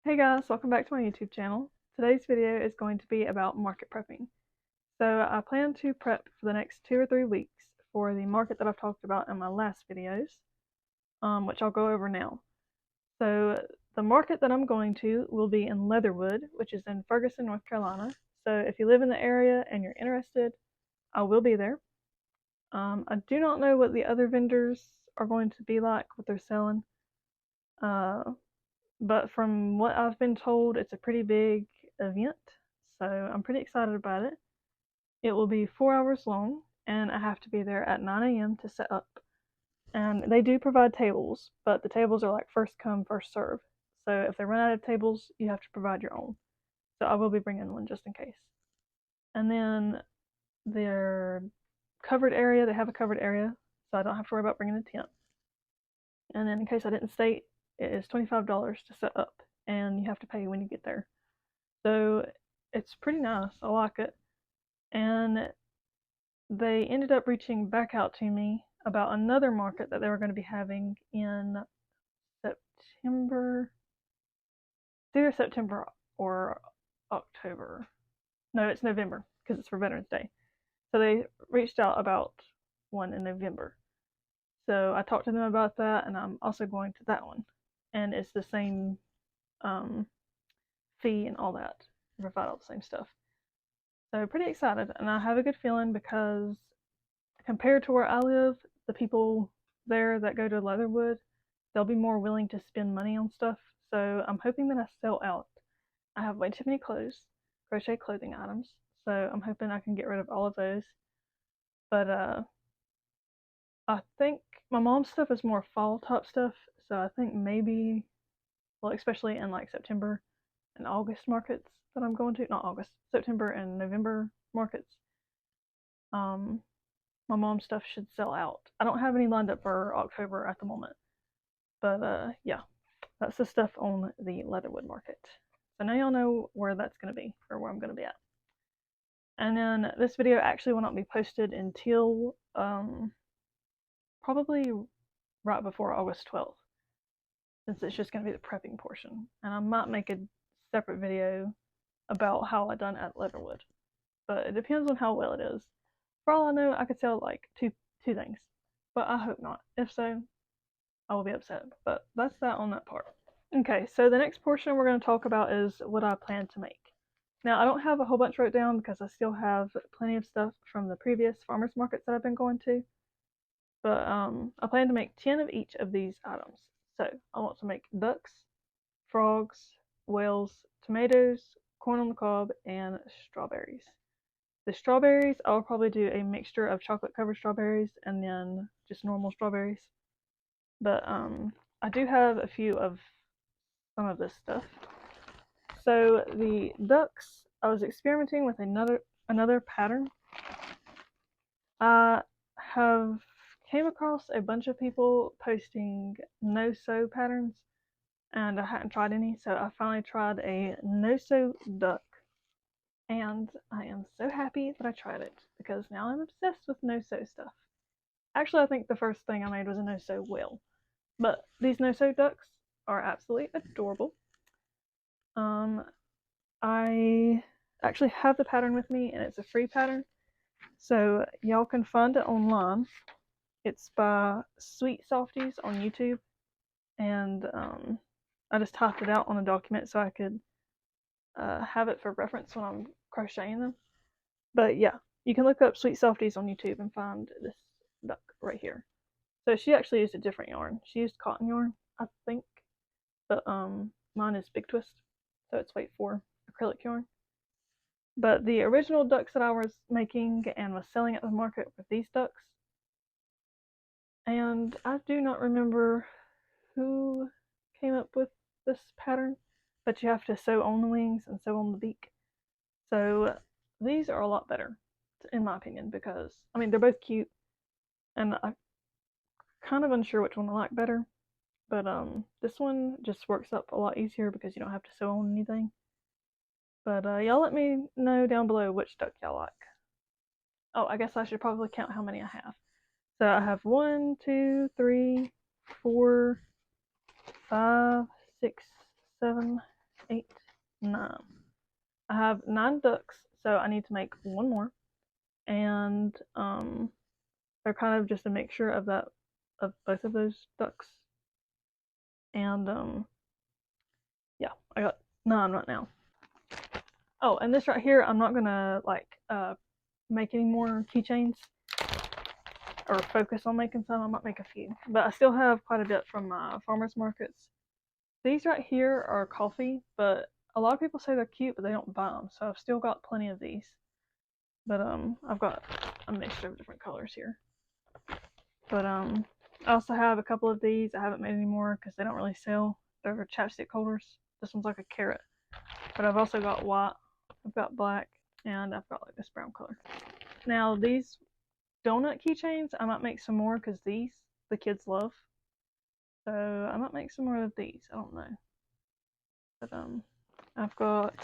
Hey guys, welcome back to my YouTube channel. Today's video is going to be about market prepping. So I plan to prep for the next 2 or 3 weeks for the market that I've talked about in my last videos, which I'll go over now. So the market that I'm going to will be in Leatherwood, which is in Ferguson, North Carolina. So if you live in the area and you're interested, I will be there. I do not know what the other vendors are going to be like, what they're selling. But from what I've been told, it's a pretty big event, so I'm pretty excited about it. It will be 4 hours long, and I have to be there at 9 a.m. to set up. And they do provide tables, but the tables are like first come, first serve. So if they run out of tables, you have to provide your own. So I will be bringing one just in case. And then their covered area, they have a covered area, so I don't have to worry about bringing a tent. And then in case I didn't state, it is $25 to set up, and you have to pay when you get there. So it's pretty nice. I like it. And they ended up reaching back out to me about another market that they were going to be having in September. It's either September or October. No, it's November because it's for Veterans Day. So they reached out about one in November. So I talked to them about that, and I'm also going to that one. And it's the same fee and all that. They provide all the same stuff. So pretty excited, and I have a good feeling because compared to where I live, the people there that go to Leatherwood, they'll be more willing to spend money on stuff. So I'm hoping that I sell out. I have way too many clothes, crochet clothing items, so I'm hoping I can get rid of all of those. But I think my mom's stuff is more fall top stuff, so I think maybe, well, especially in like September and August markets that I'm going to, not August, September and November markets, my mom's stuff should sell out. I don't have any lined up for October at the moment, but yeah, that's the stuff on the Leatherwood market. So now y'all know where that's going to be, or where I'm going to be at. And then this video actually will not be posted until probably right before August 12th, since it's just going to be the prepping portion. And I might make a separate video about how I done at Leatherwood, but it depends on how well it is. For all I know, I could sell like two things, but I hope not. If so, I will be upset. But that's that on that part. Okay, so the next portion we're going to talk about is what I plan to make. Now, I don't have a whole bunch wrote down because I still have plenty of stuff from the previous farmers markets that I've been going to. But I plan to make 10 of each of these items. So I want to make ducks, frogs, whales, tomatoes, corn on the cob, and strawberries. The strawberries, I'll probably do a mixture of chocolate covered strawberries and then just normal strawberries. But I do have a few of some of this stuff. So the ducks, I was experimenting with another pattern. I have came across a bunch of people posting no-sew patterns, and I hadn't tried any, so I finally tried a no-sew duck, and I am so happy that I tried it because now I'm obsessed with no-sew stuff. Actually, I think the first thing I made was a no-sew whale, but these no-sew ducks are absolutely adorable. I actually have the pattern with me, and it's a free pattern, so y'all can find it online. It's by Sweet Softies on YouTube, and I just typed it out on a document so I could have it for reference when I'm crocheting them. But yeah, you can look up Sweet Softies on YouTube and find this duck right here. So she actually used a different yarn. She used cotton yarn, I think, but mine is Big Twist, so it's weight 4 acrylic yarn. But the original ducks that I was making and was selling at the market were these ducks. And I do not remember who came up with this pattern, but you have to sew on the wings and sew on the beak. So these are a lot better, in my opinion, because, I mean, they're both cute, and I'm kind of unsure which one I like better, but this one just works up a lot easier because you don't have to sew on anything. But y'all let me know down below which duck y'all like. Oh, I guess I should probably count how many I have. So I have 1, 2, 3, 4, 5, 6, 7, 8, 9. I have 9 ducks, so I need to make one more. And they're kind of just a mixture of both of those ducks. And yeah, I got 9 right now. Oh, and this right here, I'm not gonna like make any more keychains or focus on making some. I might make a few, but I still have quite a bit from farmers markets. These right here are coffee, but a lot of people say they're cute, but they don't buy them. So I've still got plenty of these. But I've got a mixture of different colors here. But I also have a couple of these. I haven't made any more because they don't really sell. They're chapstick holders. This one's like a carrot. But I've also got white, I've got black, and I've got like this brown color. Now these donut keychains, I might make some more because these the kids love. So I might make some more of these. I don't know. But I've got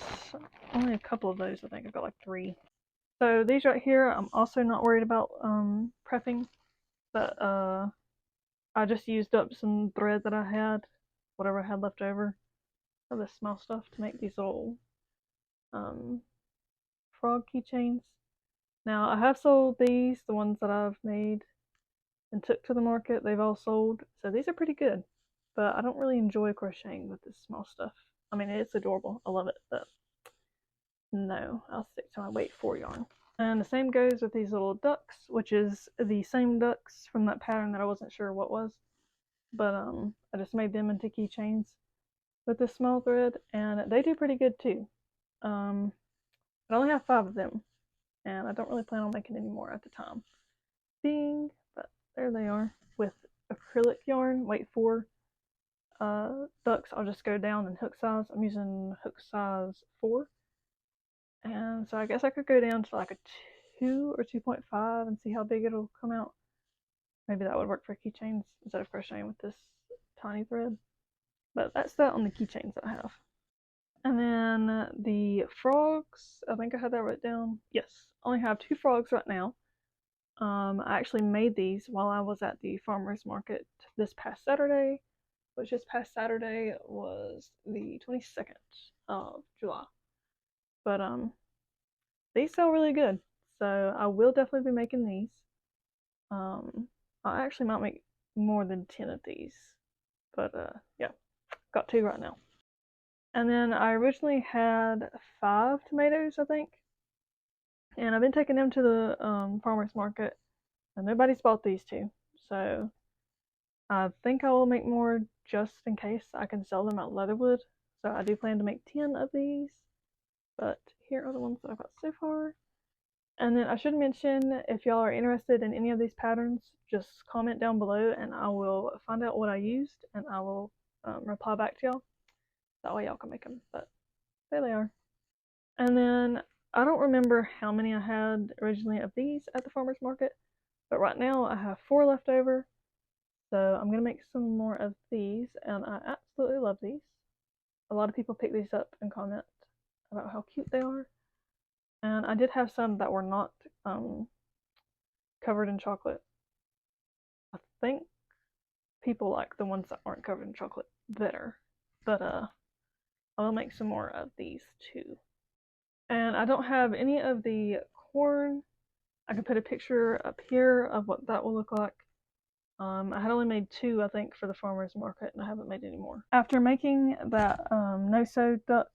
only a couple of those. I think I've got like 3. So these right here, I'm also not worried about prepping. But I just used up some thread that I had, whatever I had left over of the small stuff to make these little frog keychains. Now I have sold these, the ones that I've made and took to the market. They've all sold, so these are pretty good. But I don't really enjoy crocheting with this small stuff. I mean, it's adorable. I love it, but no, I'll stick to my weight 4 yarn. And the same goes with these little ducks, which is the same ducks from that pattern that I wasn't sure what was. But I just made them into keychains with this small thread, and they do pretty good too. I only have 5 of them, and I don't really plan on making any more at the time being, but there they are with acrylic yarn. Weight 4 ducks. I'll just go down in hook size. I'm using hook size 4, and so I guess I could go down to like a 2 or 2.5 and see how big it'll come out. Maybe that would work for keychains instead of crocheting with this tiny thread. But that's that on the keychains that I have. And then the frogs, I think I had that written down. Yes, I only have 2 frogs right now. I actually made these while I was at the farmer's market this past Saturday, which this past Saturday was the 22nd of July. But these sell really good, so I will definitely be making these. I actually might make more than 10 of these, but yeah, got 2 right now. And then I originally had 5 tomatoes, I think, and I've been taking them to the farmer's market, and nobody's bought these 2, so I think I will make more just in case I can sell them at Leatherwood. So I do plan to make 10 of these, but here are the ones that I've got so far. And then I should mention, if y'all are interested in any of these patterns, just comment down below and I will find out what I used and I will reply back to y'all. That way y'all can make them, but there they are. And then I don't remember how many I had originally of these at the farmer's market, but right now I have 4 left over. So I'm going to make some more of these, and I absolutely love these. A lot of people pick these up and comment about how cute they are. And I did have some that were not covered in chocolate. I think people like the ones that aren't covered in chocolate better. But I'll make some more of these too. And I don't have any of the corn. I can put a picture up here of what that will look like. I had only made 2, I think, for the farmer's market, and I haven't made any more. After making that no-sew duck,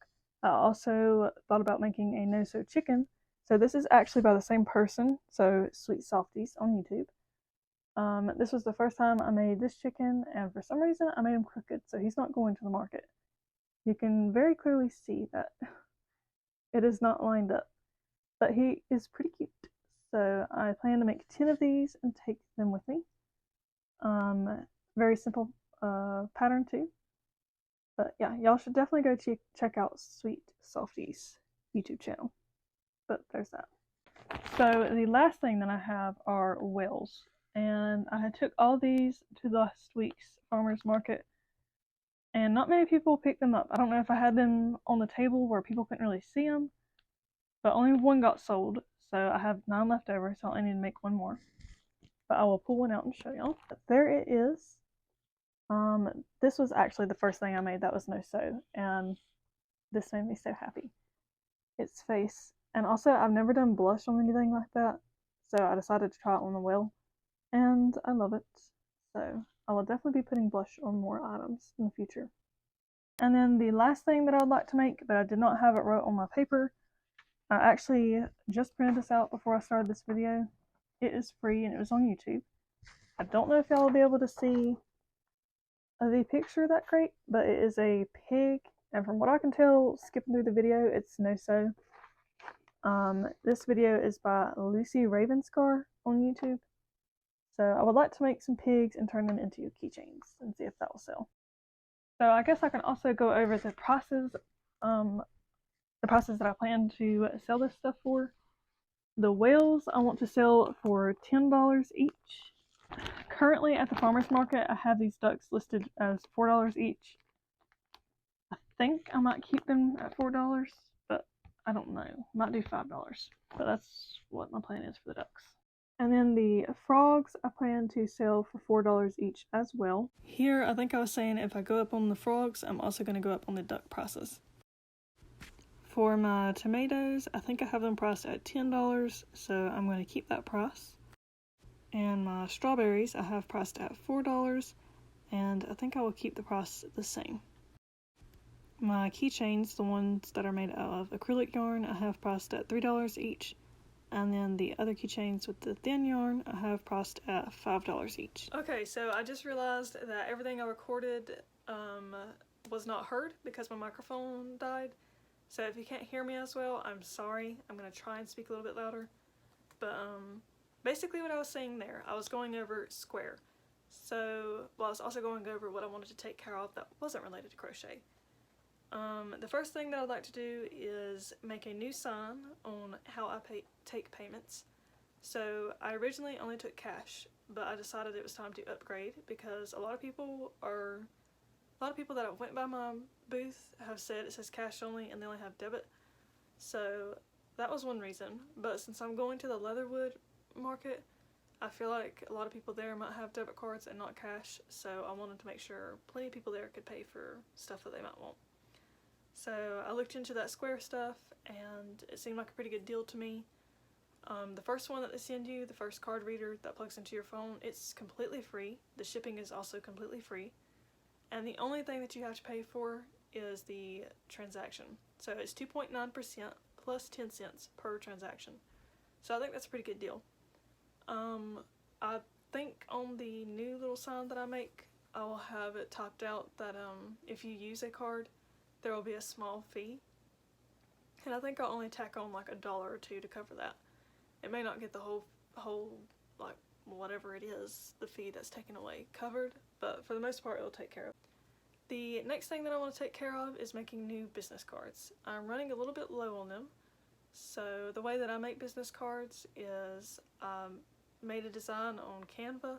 I also thought about making a no-sew chicken. So this is actually by the same person, so Sweet Softies on YouTube. This was the first time I made this chicken, and for some reason I made him crooked, so he's not going to the market. You can very clearly see that it is not lined up, but he is pretty cute. So I plan to make 10 of these and take them with me. Very simple pattern too. But yeah, y'all should definitely go check out Sweet Softies YouTube channel. But there's that. So the last thing that I have are whales. And I took all these to last week's farmer's market. And not many people picked them up. I don't know if I had them on the table where people couldn't really see them. But only 1 got sold. So I have 9 left over, so I need to make 1 more. But I will pull one out and show y'all. There it is. This was actually the first thing I made that was no sew, and this made me so happy. Its face. And also, I've never done blush on anything like that, so I decided to try it on the wheel, and I love it. So I will definitely be putting blush on more items in the future. And then the last thing that I would like to make, but I did not have it wrote on my paper, I actually just printed this out before I started this video. It is free and it was on YouTube. I don't know if y'all will be able to see the picture that great, but it is a pig, and from what I can tell, skipping through the video, it's no-so. This video is by Lucy Ravenscar on YouTube. So I would like to make some pigs and turn them into keychains and see if that will sell. So I guess I can also go over the prices that I plan to sell this stuff for. The whales I want to sell for $10 each. Currently at the farmer's market, I have these ducks listed as $4 each. I think I might keep them at $4, but I don't know. Might do $5, but that's what my plan is for the ducks. And then the frogs I plan to sell for $4 each as well. Here, I think I was saying if I go up on the frogs, I'm also going to go up on the duck prices. For my tomatoes, I think I have them priced at $10, so I'm going to keep that price. And my strawberries I have priced at $4, and I think I will keep the price the same. My keychains, the ones that are made out of acrylic yarn, I have priced at $3 each. And then the other keychains with the thin yarn, I have priced at $5 each. Okay, so I just realized that everything I recorded was not heard because my microphone died. So if you can't hear me as well, I'm sorry. I'm going to try and speak a little bit louder. But basically what I was saying there, I was going over square. So, well, I was also going over what I wanted to take care of that wasn't related to crochet. The first thing that I'd like to do is make a new sign on how I take payments. So I originally only took cash, but I decided it was time to upgrade because a lot of people that have went by my booth have said it says cash only and they only have debit. So that was one reason, but since I'm going to the Leatherwood market, I feel like a lot of people there might have debit cards and not cash, so I wanted to make sure plenty of people there could pay for stuff that they might want. So I looked into that square stuff and it seemed like a pretty good deal to me. The first one that they send you, the first card reader that plugs into your phone, it's completely free. The shipping is also completely free. And the only thing that you have to pay for is the transaction. So it's 2.9% plus 10 cents per transaction. So I think that's a pretty good deal. I think on the new little sign that I make, I will have it typed out that if you use a card, there will be a small fee. And I think I'll only tack on like $1 or $2 to cover that. It may not get the whole like whatever it is, the fee that's taken away covered, but for the most part it'll take care of it. The next thing that I want to take care of is making new business cards. I'm running a little bit low on them. So the way that I make business cards is I made a design on Canva,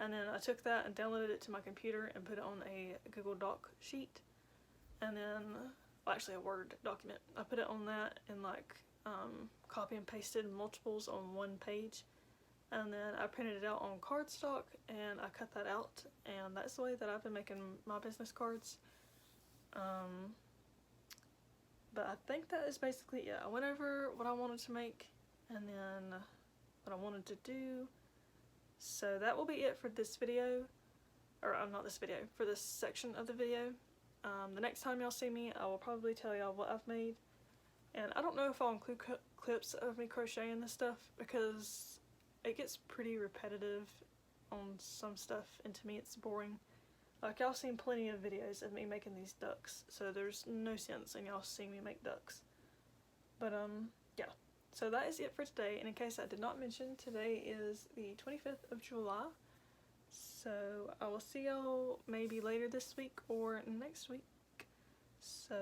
and then I took that and downloaded it to my computer and put it on a Google Doc sheet, and then, well, actually a Word document. I put it on that and like copy and pasted multiples on one page, and then I printed it out on cardstock and I cut that out, and that's the way that I've been making my business cards. But I think that is basically it. I went over what I wanted to make and then what I wanted to do. So that will be it for this video, or not this video, for this section of the video. The next time y'all see me, I will probably tell y'all what I've made. And I don't know if I'll include clips of me crocheting this stuff because it gets pretty repetitive on some stuff, and to me it's boring. Like, y'all seen plenty of videos of me making these ducks, so there's no sense in y'all seeing me make ducks. But yeah, so that is it for today, and in case I did not mention, today is the 25th of July, so I will see y'all maybe later this week or next week. So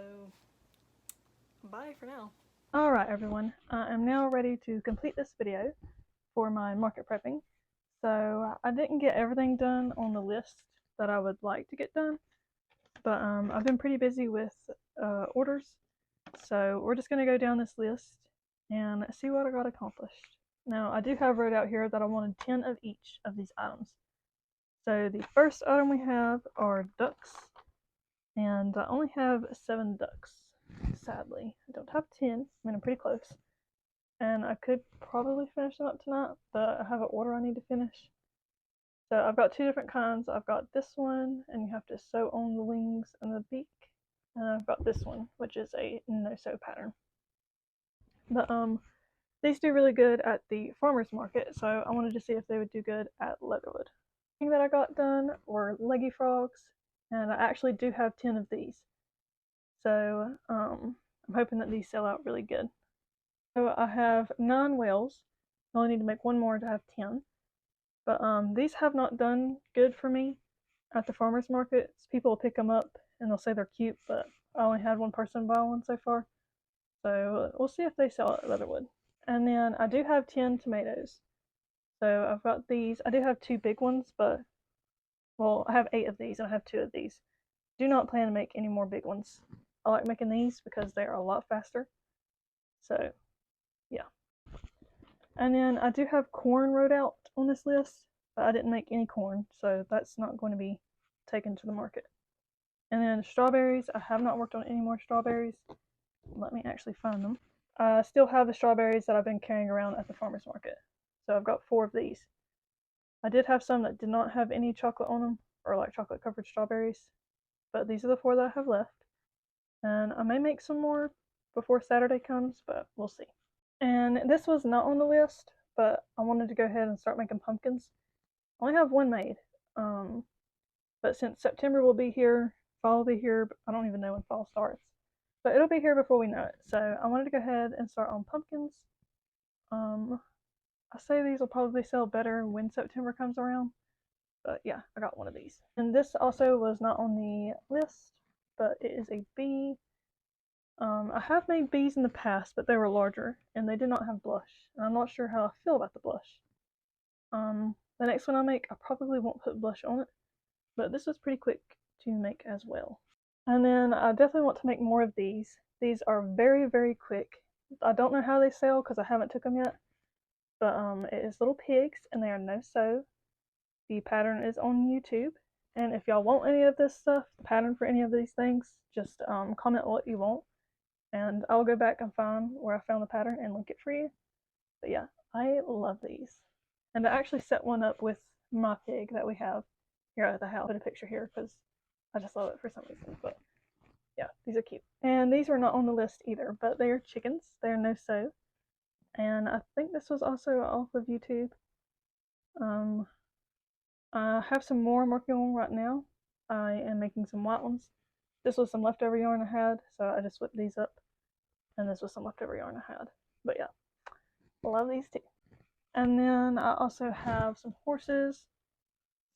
bye for now. Alright everyone, I am now ready to complete this video for my market prepping. So I didn't get everything done on the list that I would like to get done, but I've been pretty busy with orders, so we're just going to go down this list and see what I got accomplished. Now I do have wrote out here that I wanted 10 of each of these items. So the first item we have are ducks, and I only have 7 ducks. sadly. I don't have 10. I mean, I'm pretty close. And I could probably finish them up tonight, but I have an order I need to finish. So I've got two different kinds. I've got this one, and you have to sew on the wings and the beak. And I've got this one, which is a no-sew pattern. But these do really good at the farmer's market, so I wanted to see if they would do good at Leatherwood. The thing that I got done were leggy frogs, and I actually do have 10 of these. So I'm hoping that these sell out really good. So I have 9 whales. I only need to make one more to have 10. But these have not done good for me at the farmer's markets. People will pick them up and they'll say they're cute, but I only had one person buy one so far. So we'll see if they sell at Leatherwood. And then I do have 10 tomatoes. So I've got these. I do have 2 big ones, but well, I have 8 of these and I have 2 of these. Do not plan to make any more big ones. I like making these because they are a lot faster. So yeah. And then I do have corn wrote out on this list, but I didn't make any corn, so that's not going to be taken to the market. And then strawberries, I have not worked on any more strawberries. Let me actually find them. I still have the strawberries that I've been carrying around at the farmer's market. So I've got 4 of these. I did have some that did not have any chocolate on them, or like chocolate covered strawberries, but these are the 4 that I have left. And I may make some more before Saturday comes, but we'll see. And this was not on the list, but I wanted to go ahead and start making pumpkins. I only have one made, but since September will be here, fall will be here, but I don't even know when fall starts. But it'll be here before we know it, so I wanted to go ahead and start on pumpkins. I say these will probably sell better when September comes around, but yeah, I got one of these. And this also was not on the list, but it is a bee. I have made bees in the past, but they were larger, and they did not have blush, and I'm not sure how I feel about the blush. The next one I make, I probably won't put blush on it, but this was pretty quick to make as well. And then I definitely want to make more of these. These are very, very quick. I don't know how they sell because I haven't took them yet, but it is little pigs, and they are no-sew. The pattern is on YouTube, and if y'all want any of this stuff, the pattern for any of these things, just comment what you want, and I'll go back and find where I found the pattern and link it for you. But yeah, I love these. And I actually set one up with my pig that we have here at the house. I'll put a picture here because I just love it for some reason. But yeah, these are cute. And these are not on the list either, but they are chickens. They are no-sew. And I think this was also off of YouTube. I have some more I'm working on right now. I am making some white ones. This was some leftover yarn I had, so I just whipped these up. And this was some leftover yarn I had. But yeah, I love these too. And then I also have some horses.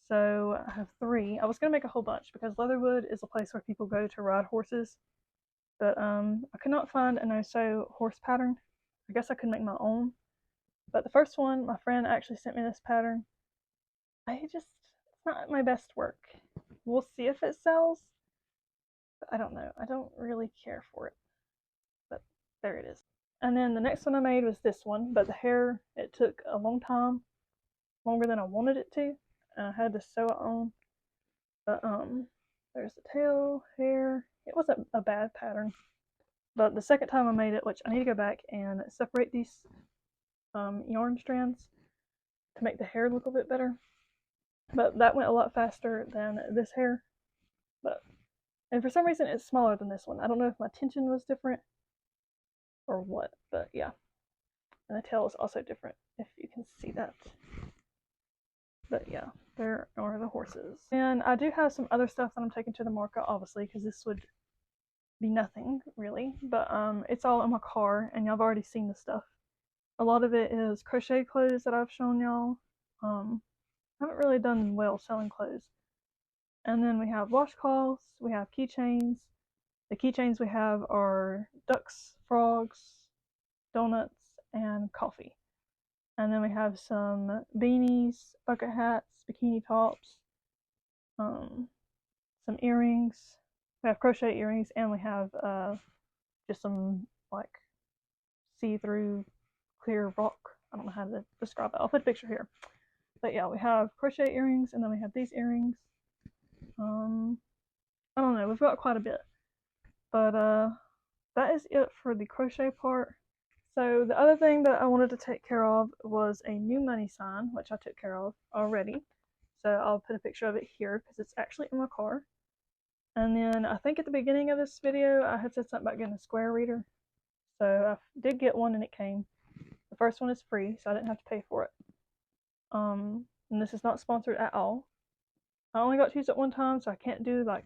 So I have 3. I was going to make a whole bunch because Leatherwood is a place where people go to ride horses. But I could not find a no-sew horse pattern. I guess I could make my own. But the first one, my friend actually sent me this pattern. It's not my best work. We'll see if it sells. But I don't know. I don't really care for it. But there it is. And then the next one I made was this one. But the hair, it took a long time. Longer than I wanted it to. And I had to sew it on. But there's the tail, hair. It wasn't a bad pattern. But the second time I made it, which I need to go back and separate these yarn strands to make the hair look a bit better. But that went a lot faster than this hair. And for some reason it's smaller than this one. I don't know if my tension was different or what, but yeah. And the tail is also different, if you can see that. But yeah, there are the horses. And I do have some other stuff that I'm taking to the market, obviously, because this would be nothing, really. But it's all in my car, and y'all have already seen the stuff. A lot of it is crochet clothes that I've shown y'all. I haven't really done well selling clothes. And then we have washcloths, we have keychains. The keychains we have are ducks, frogs, donuts, and coffee. And then we have some beanies, bucket hats, bikini tops, some earrings. We have crochet earrings, and we have just some like see-through clear rock. I don't know how to describe it. I'll put a picture here. But yeah, we have crochet earrings, and then we have these earrings. I don't know, we've got quite a bit. But that is it for the crochet part. So the other thing that I wanted to take care of was a new money sign, which I took care of already. So I'll put a picture of it here because it's actually in my car. And then I think at the beginning of this video, I had said something about getting a square reader. So I did get one and it came. The first one is free, so I didn't have to pay for it. And this is not sponsored at all. I only got to use it one time, so I can't do like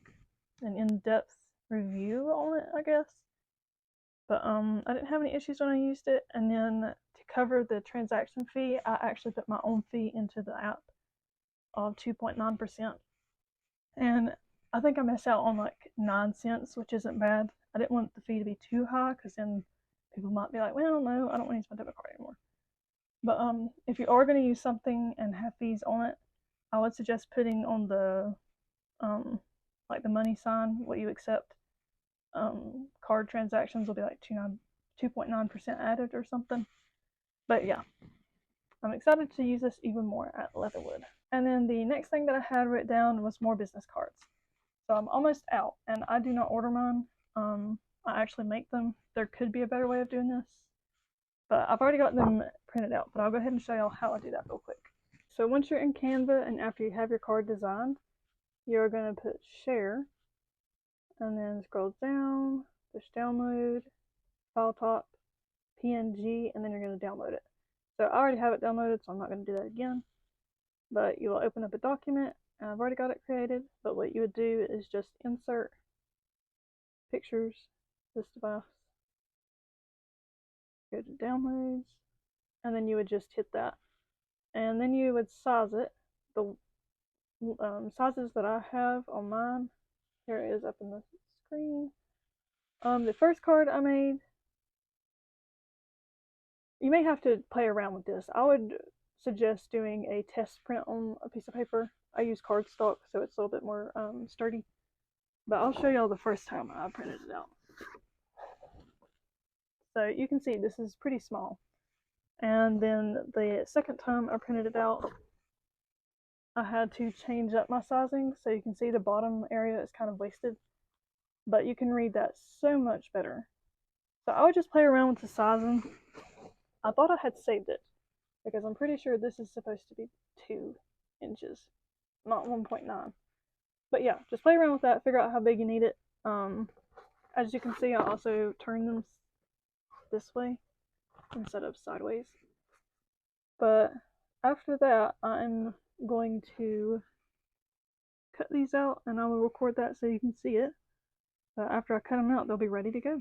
an in-depth review on it, I guess. But I didn't have any issues when I used it. And then to cover the transaction fee, I actually put my own fee into the app of 2.9%. And I think I missed out on like 9 cents, which isn't bad. I didn't want the fee to be too high because then people might be like, well, no, I don't want to use my debit card anymore. But if you are going to use something and have fees on it, I would suggest putting on the like the money sign what you accept. Card transactions will be like 2.9% added or something. But yeah, I'm excited to use this even more at Leatherwood. And then the next thing that I had written down was more business cards. So I'm almost out, and I do not order mine. I actually make them. There could be a better way of doing this, but I've already got them printed out. But I'll go ahead and show y'all how I do that real quick. So once you're in Canva and after you have your card designed, you're going to put share, and then scroll down, push download, file top, PNG, and then you're going to download it. So I already have it downloaded, so I'm not going to do that again. But you will open up a document, and I've already got it created, but what you would do is just insert pictures, this device, go to downloads, and then you would just hit that. And then you would size it. The sizes that I have on mine, here it is up in the screen. The first card I made, you may have to play around with this. I would suggest doing a test print on a piece of paper. I use cardstock, so it's a little bit more sturdy. But I'll show y'all the first time I printed it out. So you can see this is pretty small. And then the second time I printed it out, I had to change up my sizing. So you can see the bottom area is kind of wasted. But you can read that so much better. So I would just play around with the sizing. I thought I had saved it, because I'm pretty sure this is supposed to be 2 inches, not 1.9. But yeah, just play around with that, figure out how big you need it. As you can see, I also turn them this way instead of sideways. But after that, I'm going to cut these out, and I will record that so you can see it. But after I cut them out, they'll be ready to go.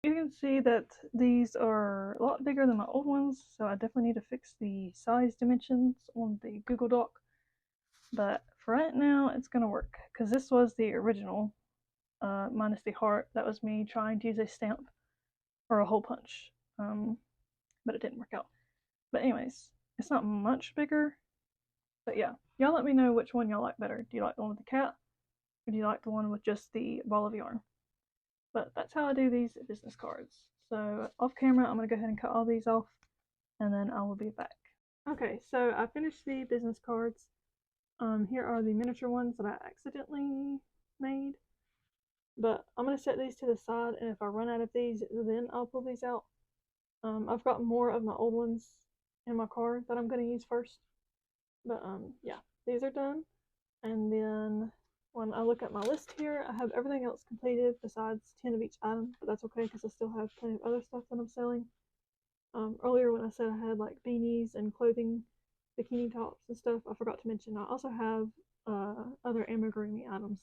You can see that these are a lot bigger than my old ones, so I definitely need to fix the size dimensions on the Google Doc. But for right now, it's gonna work, because this was the original, minus the heart. That was me trying to use a stamp or a hole punch, but it didn't work out. But anyways, it's not much bigger, but yeah, y'all let me know which one y'all like better. Do you like the one with the cat, or do you like the one with just the ball of yarn? But that's how I do these business cards. So off camera, I'm going to go ahead and cut all these off, and then I will be back. Okay, so I finished the business cards. Here are the miniature ones that I accidentally made. But I'm going to set these to the side, and if I run out of these, then I'll pull these out. I've got more of my old ones in my car that I'm going to use first. But yeah, these are done. And then when I look at my list here, I have everything else completed besides 10 of each item, but that's okay because I still have plenty of other stuff that I'm selling. Earlier when I said I had like beanies and clothing, bikini tops and stuff, I forgot to mention I also have other amigurumi items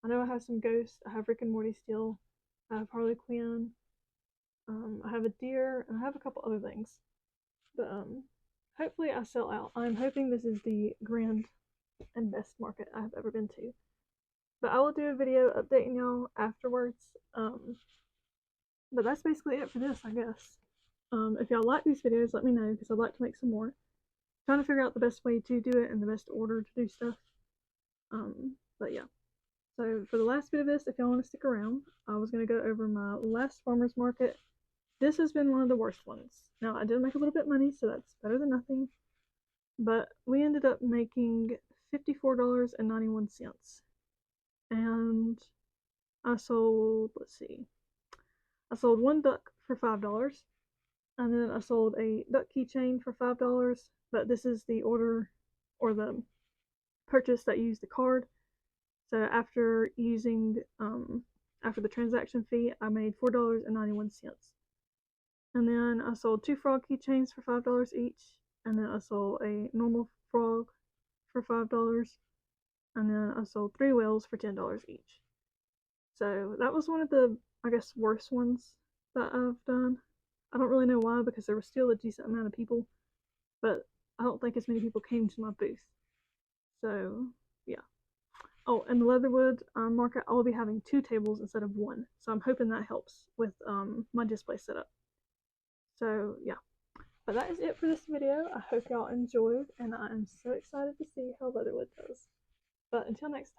I know I have some ghosts. I have Rick and Morty still. I have Harley Quinn. I have a deer, and I have a couple other things. But hopefully I sell out. I'm hoping this is the grand and best market I have ever been to. But I will do a video updating y'all afterwards. But that's basically it for this, I guess. If y'all like these videos, let me know because I'd like to make some more. Trying to figure out the best way to do it and the best order to do stuff. But yeah. So for the last bit of this, if y'all want to stick around, I was going to go over my last farmer's market. This has been one of the worst ones. Now, I did make a little bit of money, so that's better than nothing. But we ended up making $54.91. And I sold, let's see, I sold one duck for $5. And then I sold a duck keychain for $5. But this is the order or the purchase that used the card. So after using, after the transaction fee, I made $4.91. And then I sold 2 frog keychains for $5 each. And then I sold a normal frog for $5. And then I sold 3 whales for $10 each. So that was one of the, I guess, worst ones that I've done. I don't really know why, because there was still a decent amount of people. But I don't think as many people came to my booth. So, yeah. Oh, and the Leatherwood market, I'll be having 2 tables instead of 1. So I'm hoping that helps with my display setup. So, yeah. But that is it for this video. I hope y'all enjoyed, and I am so excited to see how Leatherwood does. But until next time.